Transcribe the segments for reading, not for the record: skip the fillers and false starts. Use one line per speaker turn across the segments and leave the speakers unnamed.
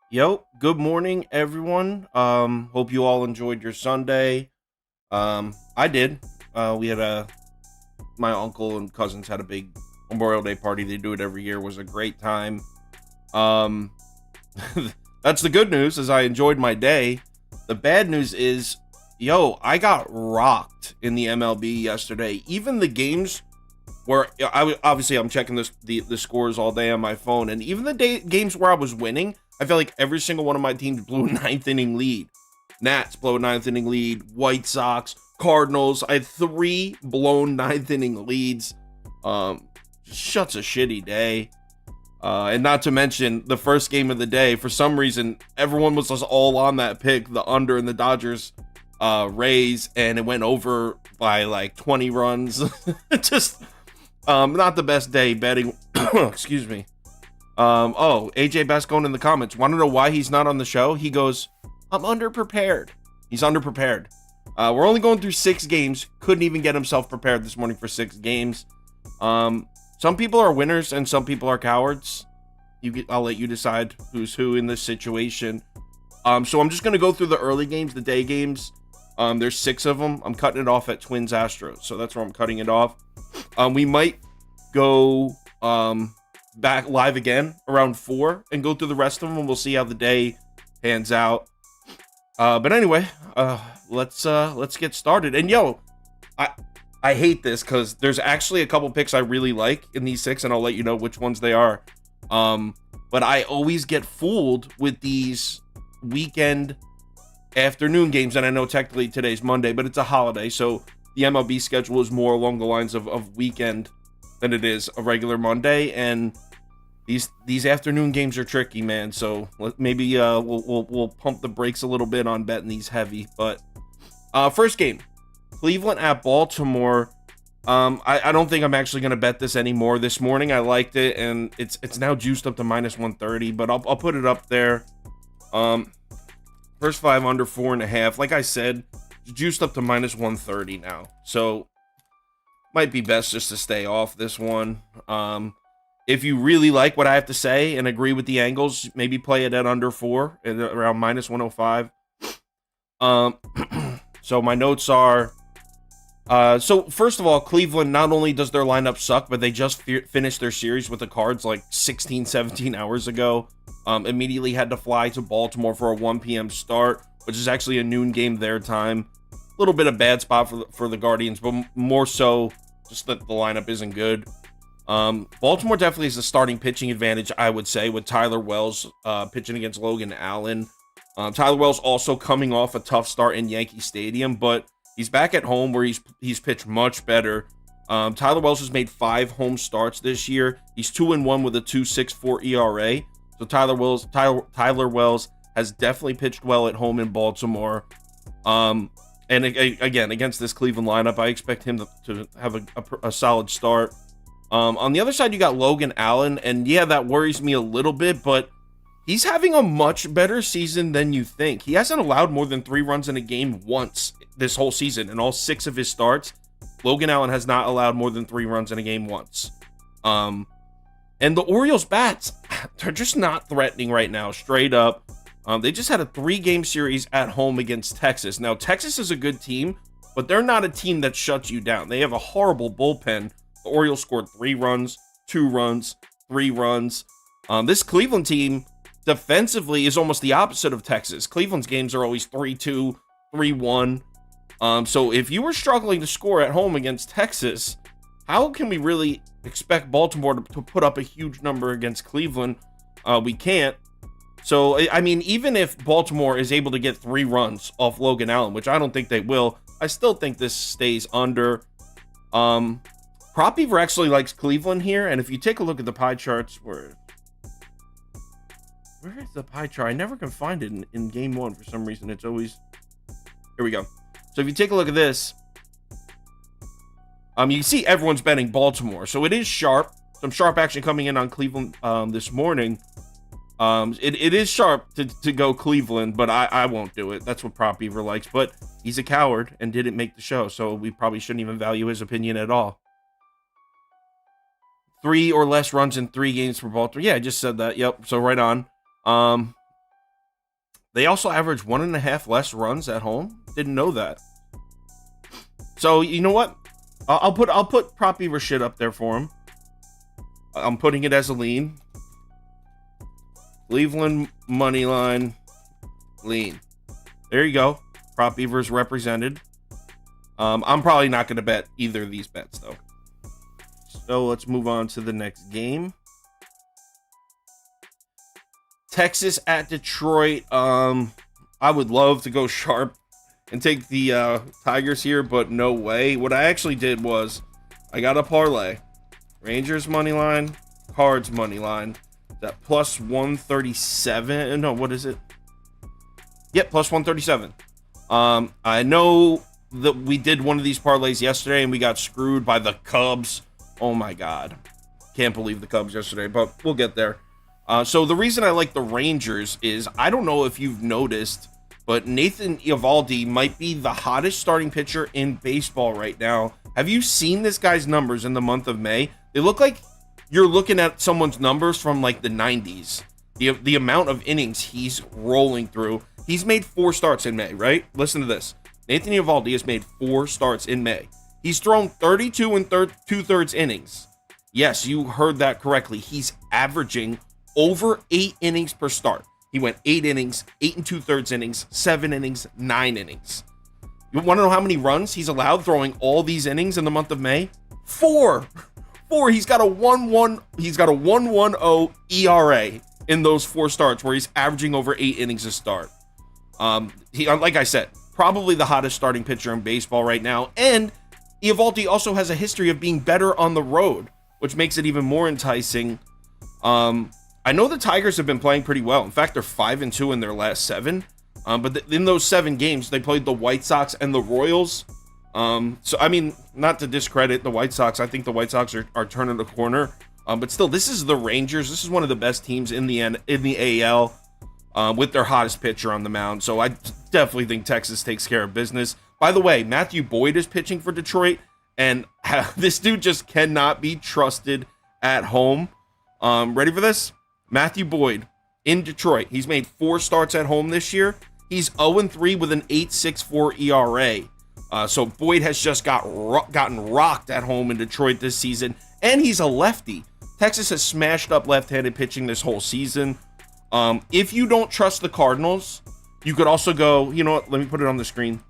Yo, good morning, everyone. Hope you all enjoyed your Sunday. I did. We had my uncle and cousins had a big Memorial Day party. They do it every year. It was a great time. Um, that's the good news, is I enjoyed my day. The bad news is, yo, I got rocked in the MLB yesterday. Even the games where obviously I'm checking the scores all day on my phone, and even the games where I was winning, I feel like every single one of my teams blew a ninth inning lead. Nats blow a ninth inning lead. White Sox, Cardinals. I had three blown ninth inning leads. Shuts a shitty day. And not to mention the first game of the day. For some reason, everyone was just all on that pick, the under in the Dodgers Rays, and it went over by like 20 runs. Just not the best day betting. Excuse me. AJ Bascone in the comments. Want to know why he's not on the show? He goes, I'm underprepared. He's underprepared. We're only going through 6 games. Couldn't even get himself prepared this morning for 6 games. Some people are winners and some people are cowards. I'll let you decide who's who in this situation. So I'm just going to go through the early games, the day games. There's 6 of them. I'm cutting it off at Twins Astros. So that's where I'm cutting it off. We might go back live again around 4 and go through the rest of them. We'll see how the day pans out. But anyway, let's get started. And yo, I hate this because there's actually a couple picks I really like in these 6, and I'll let you know which ones they are. But I always get fooled with these weekend afternoon games, and I know technically today's Monday, but it's a holiday, so the MLB schedule is more along the lines of weekend than it is a regular Monday, and these afternoon games are tricky, man. So maybe we'll pump the brakes a little bit on betting these heavy. But first game, Cleveland at Baltimore. I don't think I'm actually going to bet this anymore. This morning I liked it, and it's now juiced up to minus 130, but I'll put it up there. First 5 under 4.5. Like I said, juiced up to minus 130 now. So might be best just to stay off this one. If you really like what I have to say and agree with the angles, maybe play it at under 4 at around minus 105. So my notes are, so first of all, Cleveland, not only does their lineup suck, but they just finished their series with the Cards like 16, 17 hours ago. Immediately had to fly to Baltimore for a 1 p.m. start, which is actually a noon game their time. A little bit of bad spot for the Guardians, but more so just that the lineup isn't good. Baltimore definitely has a starting pitching advantage, I would say, with Tyler Wells pitching against Logan Allen. Tyler Wells also coming off a tough start in Yankee Stadium, but he's back at home where he's pitched much better. Tyler Wells has made 5 home starts this year. He's 2-1 with a 2.64 ERA. So Tyler Wells has definitely pitched well at home in Baltimore. And again, against this Cleveland lineup, I expect him to have a solid start. On the other side, you got Logan Allen, and yeah, that worries me a little bit, but he's having a much better season than you think. He hasn't allowed more than 3 runs in a game once this whole season. In all 6 of his starts, Logan Allen has not allowed more than 3 runs in a game once. And the Orioles bats, they're just not threatening right now, straight up. They just had a 3-game series at home against Texas. Now, Texas is a good team, but they're not a team that shuts you down. They have a horrible bullpen. The Orioles scored 3 runs, 2 runs, 3 runs. This Cleveland team defensively is almost the opposite of Texas. Cleveland's games are always 3-2, 3-1. So if you were struggling to score at home against Texas, how can we really expect Baltimore to put up a huge number against Cleveland? We can't. So, I mean, even if Baltimore is able to get 3 runs off Logan Allen, which I don't think they will, I still think this stays under. Prop Beaver actually likes Cleveland here, and if you take a look at the pie charts, where is the pie chart? I never can find it in game 1 for some reason. It's always... Here we go. So if you take a look at this, you can see everyone's betting Baltimore. So it is sharp. Some sharp action coming in on Cleveland this morning. It is sharp to go Cleveland, but I won't do it. That's what Prop Beaver likes. But he's a coward and didn't make the show, so we probably shouldn't even value his opinion at all. 3 or less runs in 3 games for Baltimore. Yeah, I just said that. Yep. So right on. They also average 1.5 less runs at home. Didn't know that. So you know what? I'll put prop beaver shit up there for him. I'm putting it as a lean. Cleveland money line lean. There you go. Prop beavers represented. I'm probably not going to bet either of these bets though. So let's move on to the next game. Texas at Detroit. I would love to go sharp and take the Tigers here, but no way. What I actually did was I got a parlay. Rangers money line, Cards money line. That plus 137. No, what is it? Yep, plus 137. I know that we did one of these parlays yesterday and we got screwed by the Cubs. Oh my God. Can't believe the Cubs yesterday, but we'll get there. So the reason I like the Rangers is, I don't know if you've noticed, but Nathan Eovaldi might be the hottest starting pitcher in baseball right now. Have you seen this guy's numbers in the month of May? They look like you're looking at someone's numbers from like the 90s. The amount of innings he's rolling through. He's made 4 starts in May, right? Listen to this. Nathan Eovaldi has made 4 starts in May. He's thrown 32 and 2/3 innings. Yes, you heard that correctly. He's averaging over 8 innings per start. He went 8 innings, 8 and 2/3 innings, 7 innings, 9 innings. You want to know how many runs he's allowed throwing all these innings in the month of May? 4. He's got a 1.10 ERA in those 4 starts where he's averaging over 8 innings a start. He, like I said, probably the hottest starting pitcher in baseball right now. And Eovaldi also has a history of being better on the road, which makes it even more enticing. I know the Tigers have been playing pretty well. In fact, they're 5-2 in their last 7. But in those 7 games, they played the White Sox and the Royals. So, I mean, not to discredit the White Sox. I think the White Sox are turning the corner. But still, this is the Rangers. This is one of the best teams in the AL with their hottest pitcher on the mound. So I definitely think Texas takes care of business. By the way, Matthew Boyd is pitching for Detroit. And this dude just cannot be trusted at home. Ready for this? Matthew Boyd in Detroit. He's made 4 starts at home this year. He's 0-3 with an 8.64 ERA. So Boyd has just gotten rocked at home in Detroit this season. And he's a lefty. Texas has smashed up left-handed pitching this whole season. If you don't trust the Cardinals, you could also go, you know what, let me put it on the screen.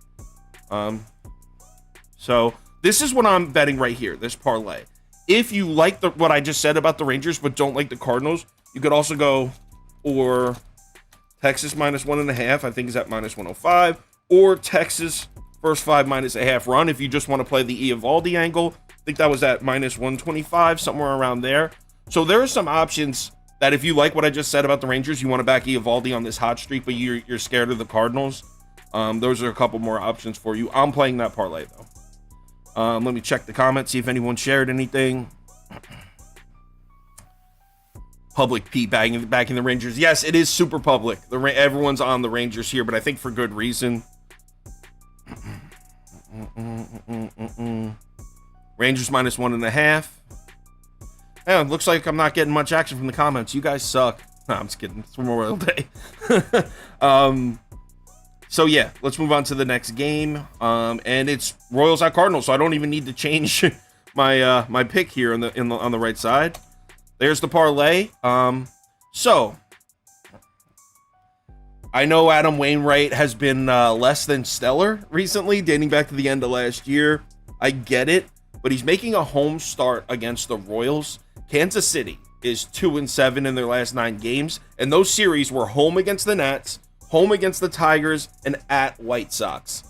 So this is what I'm betting right here, this parlay. If you like what I just said about the Rangers but don't like the Cardinals, you could also go or Texas minus 1.5, I think is at minus 105, or Texas first 5 minus a half run if you just want to play the Eovaldi angle. I think that was at minus 125, somewhere around there. So there are some options that if you like what I just said about the Rangers, you want to back Eovaldi on this hot streak, but you're scared of the Cardinals. Those are a couple more options for you. I'm playing that parlay though. Let me check the comments, see if anyone shared anything. Public Pete backing the Rangers. Yes, it is super public. Everyone's on the Rangers here, but I think for good reason. Rangers minus 1.5. Yeah, it looks like I'm not getting much action from the comments. You guys suck. No, I'm just kidding. It's Memorial Day. So yeah, let's move on to the next game. And it's Royals at Cardinals, so I don't even need to change my my pick here on the right side. There's the parlay. So I know Adam Wainwright has been less than stellar recently, dating back to the end of last year. I get it, but he's making a home start against the Royals. Kansas City is 2-7 in their last 9 games, and those series were home against the Nats, home against the Tigers, and at White Sox.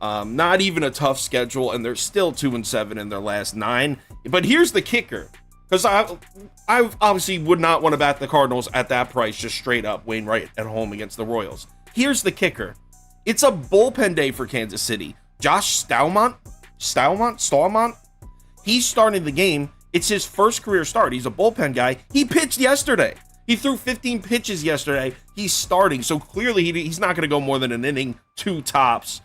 Not even a tough schedule, and they're still 2-7 in their last 9. But here's the kicker, because I obviously would not want to back the Cardinals at that price, just straight up Wainwright at home against the Royals. Here's the kicker. It's a bullpen day for Kansas City. Josh Stallman, he's starting the game. It's his first career start. He's a bullpen guy. He pitched yesterday. He threw 15 pitches yesterday. He's starting, so clearly he's not going to go more than an inning, 2 tops.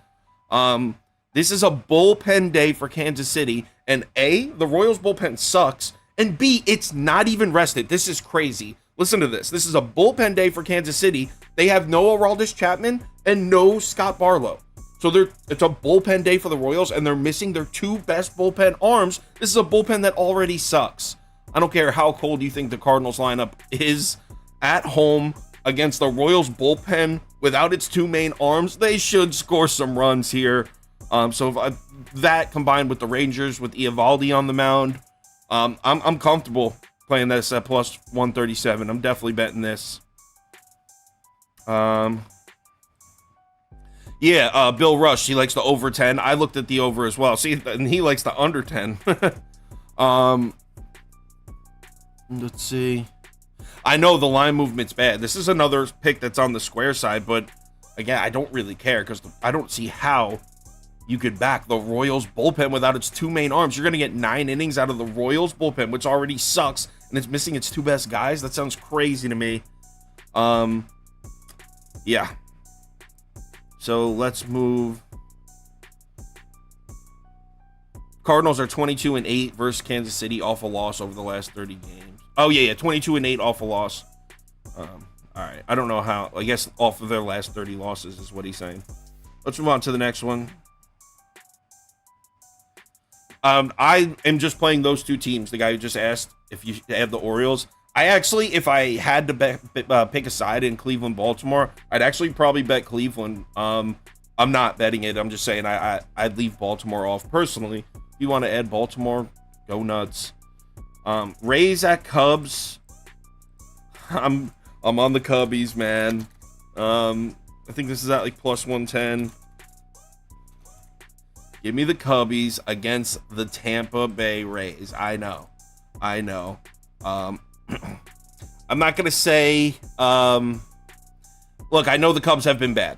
This is a bullpen day for Kansas City, and A, the Royals bullpen sucks, and B, it's not even rested. This is crazy. Listen to this. This is a bullpen day for Kansas City. They have no Aroldis Chapman and no Scott Barlow. So it's a bullpen day for the Royals, and they're missing their two best bullpen arms. This is a bullpen that already sucks. I don't care how cold you think the Cardinals lineup is at home against the Royals bullpen without its two main arms. They should score some runs here. That combined with the Rangers with Eovaldi on the mound, I'm comfortable playing this at plus 137. I'm definitely betting this. Bill Rush, he likes the over 10. I looked at the over as well. See, and he likes the under 10. Let's see. I know the line movement's bad. This is another pick that's on the square side, but again, I don't really care because I don't see how you could back the Royals bullpen without its two main arms. You're going to get 9 innings out of the Royals bullpen, which already sucks, and it's missing its two best guys. That sounds crazy to me. Yeah. So let's move. Cardinals are 22-8 versus Kansas City off a loss over the last 30 games. Oh, yeah, 22-8 off a loss. All right. I don't know how. I guess off of their last 30 losses is what he's saying. Let's move on to the next one. I am just playing those two teams. The guy who just asked if you have the Orioles. I actually, if I had to pick a side in Cleveland, Baltimore, I'd actually probably bet Cleveland. I'm not betting it. I'm just saying I'd leave Baltimore off personally. If you want to add Baltimore, go nuts. Rays at Cubs. I'm on the Cubbies, man. I think this is at like plus 110. Give me the Cubbies against the Tampa Bay Rays. I know. I'm not gonna say. Look, I know the Cubs have been bad,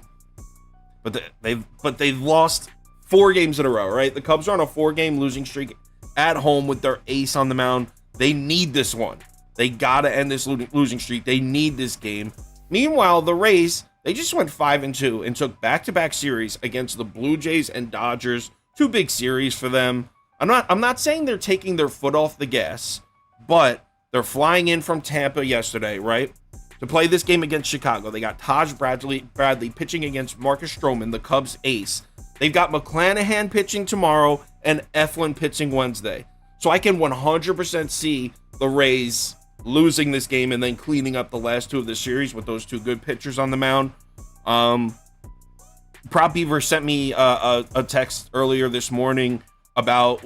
but they've lost 4 games in a row. Right? The Cubs are on a 4-game losing streak at home with their ace on the mound. They need this one. They gotta end this losing streak. They need this game. Meanwhile, the Rays, they just went 5-2 and took back-to-back series against the Blue Jays and Dodgers. 2 big series for them. I'm not saying they're taking their foot off the gas, but they're flying in from Tampa yesterday, right, to play this game against Chicago. They got Taj Bradley pitching against Marcus Stroman, the Cubs ace. They've got McClanahan pitching tomorrow and Eflin pitching Wednesday. So I can 100% see the Rays losing this game and then cleaning up the last 2 of the series with those 2 good pitchers on the mound. Prop Beaver sent me a text earlier this morning about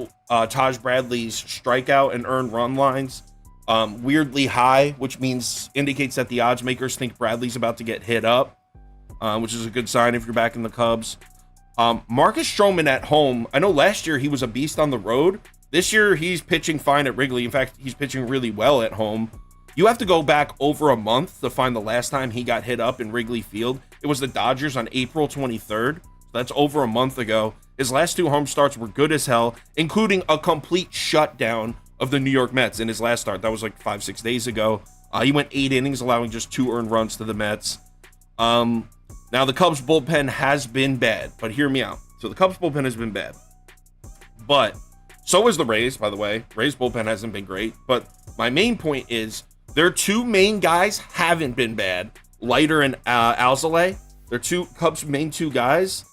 Taj Bradley's strikeout and earned run lines. Weirdly high, which indicates that the odds makers think Bradley's about to get hit up, which is a good sign if you're back in the Cubs. Marcus Stroman at home. I know last year he was a beast on the road. This year he's pitching fine at Wrigley. In fact, he's pitching really well at home. You have to go back over a month to find the last time he got hit up in Wrigley Field. It was the Dodgers on April 23rd. So that's over a month ago. His last 2 home starts were good as hell, including a complete shutdown of the New York Mets in his last start. That was like 5-6 days ago. He went 8 innings, allowing just 2 earned runs to the Mets. Now, the Cubs bullpen has been bad, but hear me out. So the Cubs bullpen has been bad. But so is the Rays, by the way. Rays bullpen hasn't been great. But my main point is their 2 main guys haven't been bad. Leiter and Alzolay. They're Cubs' main 2 guys.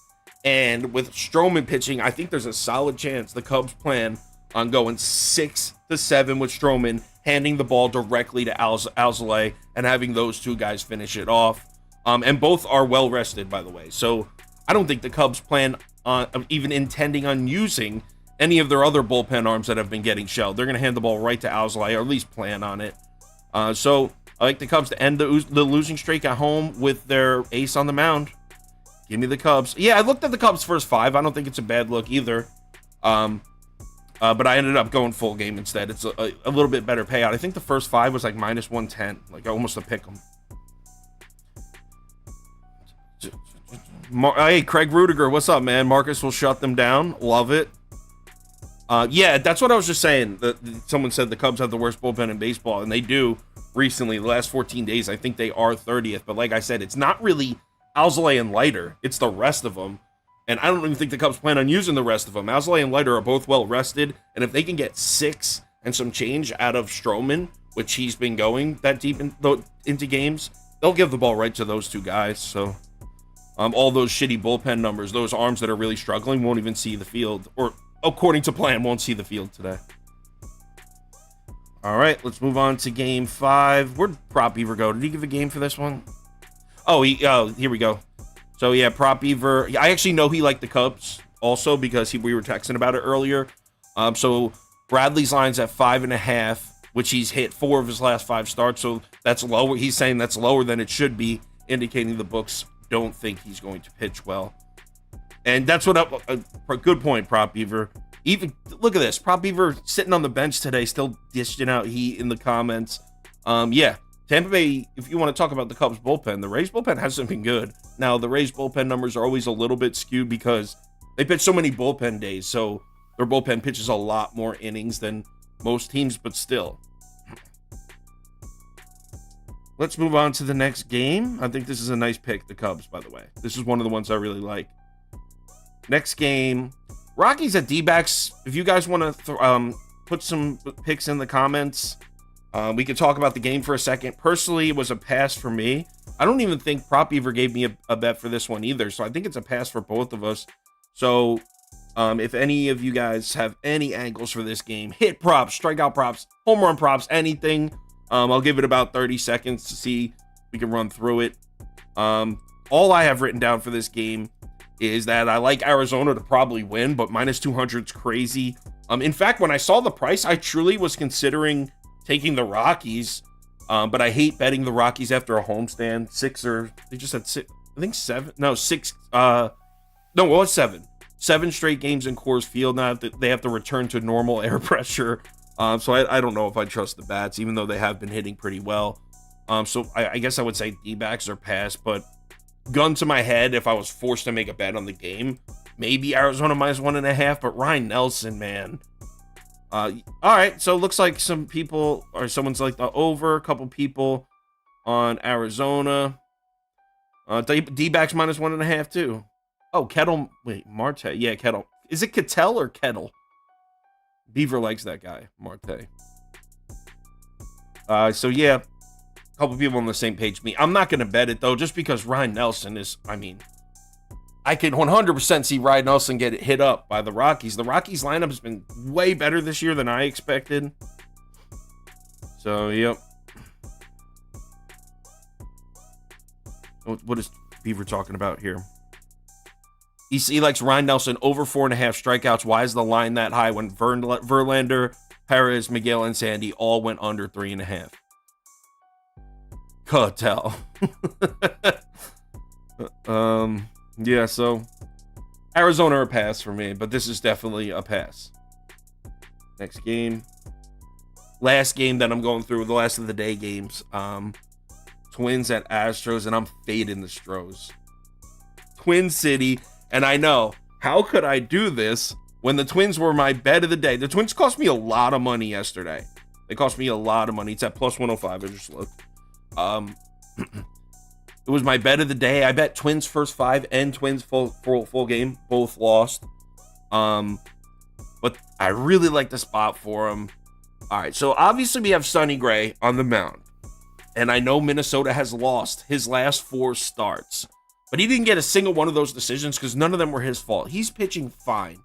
And with Stroman pitching, I think there's a solid chance the Cubs plan on going 6-7 with Stroman, handing the ball directly to Alzolay and having those 2 guys finish it off. And both are well rested, by the way. So I don't think the Cubs plan on even intending on using any of their other bullpen arms that have been getting shelled. They're going to hand the ball right to Alzolay, or at least plan on it. So I like the Cubs to end the losing streak at home with their ace on the mound. Give me the Cubs. Yeah, I looked at the Cubs' first 5. I don't think it's a bad look either. But I ended up going full game instead. It's a little bit better payout. I think the first 5 was like minus 110, like almost a pick 'em. Hey, Craig Rudiger, what's up, man? Marcus will shut them down. Love it. Yeah, that's what I was just saying. Someone said the Cubs have the worst bullpen in baseball, and they do recently. The last 14 days, I think they are 30th. But like I said, it's not really Alzolay and Leiter. It's the rest of them. And I don't even think the Cubs plan on using the rest of them. Alzolay and Leiter are both well rested. And if they can get 6 and some change out of Stroman which he's been going that deep into games, they'll give the ball right to those two guys. So all those shitty bullpen numbers, those arms that are really struggling won't even see the field, or according to plan, won't see the field today. All right, let's move on to game 5. Where'd Prop Beaver go? Did he give a game for this one? Oh, here we go. So yeah, Prop Beaver. I actually know he liked the Cubs also because we were texting about it earlier. So Bradley's line's at 5.5, which he's hit 4 of his last 5 starts. So that's lower. He's saying that's lower than it should be, indicating the books don't think he's going to pitch well. And that's what a good point, Prop Beaver. Even look at this, Prop Beaver sitting on the bench today, still dishing out heat in the comments. Yeah, Tampa Bay. If you want to talk about the Cubs bullpen, the Rays bullpen hasn't been good. Now the Rays bullpen numbers are always a little bit skewed because they pitch so many bullpen days, so their bullpen pitches a lot more innings than most teams. But still, let's move on to the next game. I think this is a nice pick, the Cubs. By the way, this is one of the ones I really like. Next game. Rockies at D-backs. If you guys want to put some picks in the comments, we could talk about the game for a second. Personally, it was a pass for me. I don't even think Prop Beaver gave me a bet for this one either, so I think it's a pass for both of us. So if any of you guys have any angles for this game, hit props, strikeout props, home run props, anything, I'll give it about 30 seconds to see if we can run through it. All I have written down for this game is that I like Arizona to probably win, but minus 200 is crazy. In fact, when I saw the price, I truly was considering taking the Rockies, but I hate betting the Rockies after a homestand. They just had 6, I think 7, no, 6, no, it was 7. 7 straight games in Coors Field. Now they have to return to normal air pressure. So I don't know if I trust the bats, even though they have been hitting pretty well. So I guess I would say D-backs are pass, but gun to my head, if I was forced to make a bet on the game, maybe Arizona minus 1.5, but Ryan Nelson, man. All right, so it looks like some people, or someone's like the over, a couple people on Arizona. D-backs minus 1.5 too. Oh, Marte. Yeah, Kettle. Is it Ketel or Kettle? Beaver likes that guy, Marte. So yeah, a couple people on the same page with me. I'm not going to bet it, though, just because Ryan Nelson is, I can 100% see Ryan Nelson get hit up by the Rockies. The Rockies lineup has been way better this year than I expected. So, yep. What is Beaver talking about here? He likes Ryan Nelson over 4.5 strikeouts. Why is the line that high when Verlander, Perez, Miguel, and Sandy all went under 3.5? Cartel. Yeah, so Arizona a pass for me, but this is definitely a pass. Next game. Last game that I'm going through, the last of the day games. Twins at Astros, and I'm fading the Stros. Twin City, and I know, how could I do this when the Twins were my bet of the day? The Twins cost me a lot of money yesterday. They cost me a lot of money. It's at plus 105. I just looked. It was my bet of the day. I bet Twins first 5 and Twins full game. Both lost. But I really like the spot for them. All right, so obviously we have Sonny Gray on the mound. And I know Minnesota has lost his last 4 starts. But he didn't get a single one of those decisions because none of them were his fault. He's pitching fine.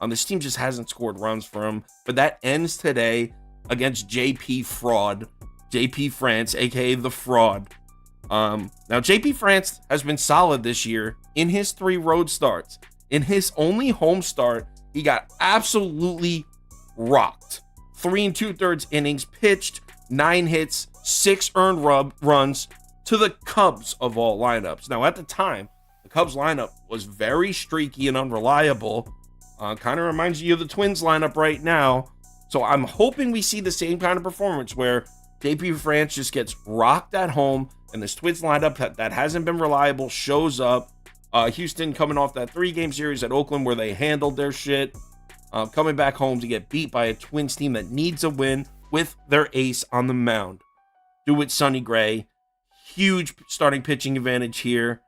This team just hasn't scored runs for him. But that ends today against JP France, a.k.a. the Fraud. Now, JP France has been solid this year in his 3 road starts. In his only home start, he got absolutely rocked. 3 2/3 innings pitched, 9 hits, 6 earned runs to the Cubs of all lineups. Now, at the time, the Cubs lineup was very streaky and unreliable. Kind of reminds you of the Twins lineup right now. So I'm hoping we see the same kind of performance where JP France just gets rocked at home and this Twins lineup that hasn't been reliable shows up. Houston coming off that 3-game series at Oakland where they handled their shit. Coming back home to get beat by a Twins team that needs a win with their ace on the mound. Do it, Sonny Gray. Huge starting pitching advantage here.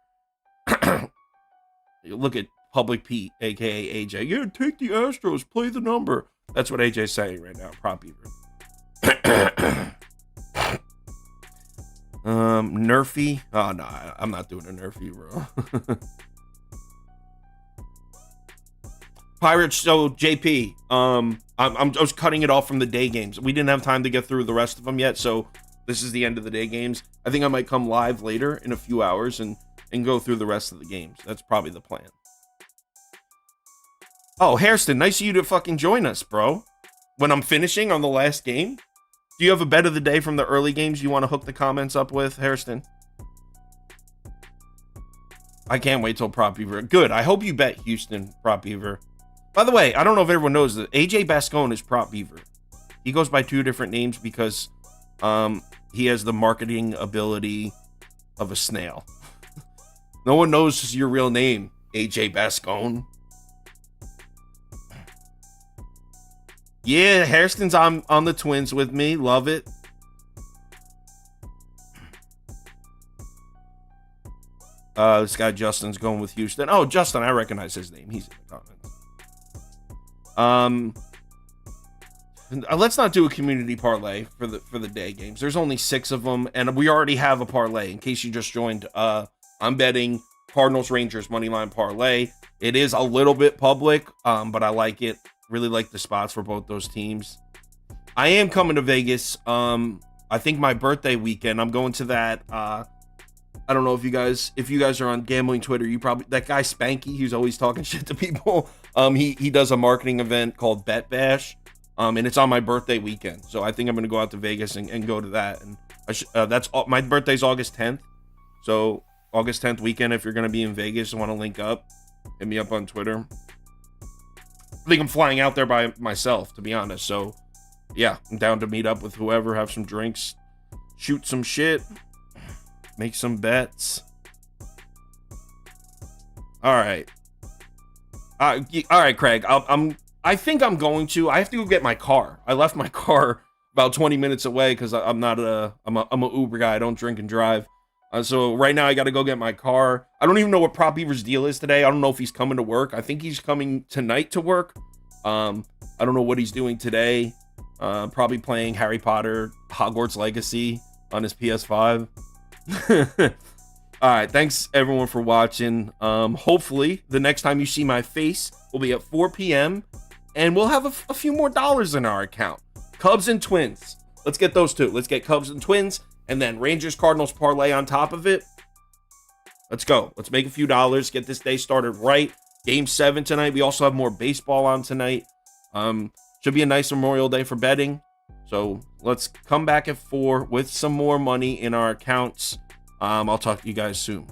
Look at Public Pete, a.k.a. AJ. Yeah, take the Astros, play the number. That's what AJ's saying right now, Prop Beaver. nerfy. Oh no, I'm not doing a nerfy, bro. Pirates. So JP, I was cutting it off from the day games. We didn't have time to get through the rest of them yet, so this is the end of the day games. I think I might come live later in a few hours and go through the rest of the games. That's probably the plan. Oh, Hairston, nice of you to fucking join us, bro. When I'm finishing on the last game, do you have a bet of the day from the early games you want to hook the comments up with, Hairston? I can't wait till Prop Beaver. Good. I hope you bet Houston, Prop Beaver. By the way, I don't know if everyone knows that AJ Bascone is Prop Beaver. He goes by 2 different names because he has the marketing ability of a snail. No one knows your real name, AJ Bascone. Yeah, Hairston's on the Twins with me. Love it. This guy Justin's going with Houston. Oh, Justin, I recognize his name. He's in the comments. Let's not do a community parlay for the day games. There's only 6 of them, and we already have a parlay. In case you just joined, I'm betting Cardinals Rangers moneyline parlay. It is a little bit public, but I like it. Really like the spots for both those teams. I am coming to Vegas. I think my birthday weekend. I'm going to that. I don't know if you guys are on gambling Twitter. You probably that guy Spanky. He's always talking shit to people. He does a marketing event called Bet Bash. And it's on my birthday weekend. So I think I'm gonna go out to Vegas and go to that. And that's all, my birthday's August 10th. So August 10th weekend. If you're gonna be in Vegas and want to link up, hit me up on Twitter. I think I'm flying out there by myself, to be honest. So, yeah, I'm down to meet up with whoever, have some drinks, shoot some shit, make some bets. All right. All right, Craig. I think I'm going to. I have to go get my car. I left my car about 20 minutes away because I'm a Uber guy. I don't drink and drive. So right now I got to go get my car. I don't even know what Prop Beaver's deal is today. I don't know if he's coming to work. I think he's coming tonight to work. I don't know what he's doing today. Probably playing Harry Potter Hogwarts Legacy on his PS5. All right. Thanks everyone for watching. Hopefully the next time you see my face will be at 4 p.m. and we'll have a few more dollars in our account. Cubs and Twins. Let's get those 2. Let's get Cubs and Twins. And then Rangers Cardinals parlay on top of it. Let's go. Let's make a few dollars. Get this day started right. Game 7 tonight. We also have more baseball on tonight. Should be a nice Memorial Day for betting. So let's come back at 4 with some more money in our accounts. I'll talk to you guys soon.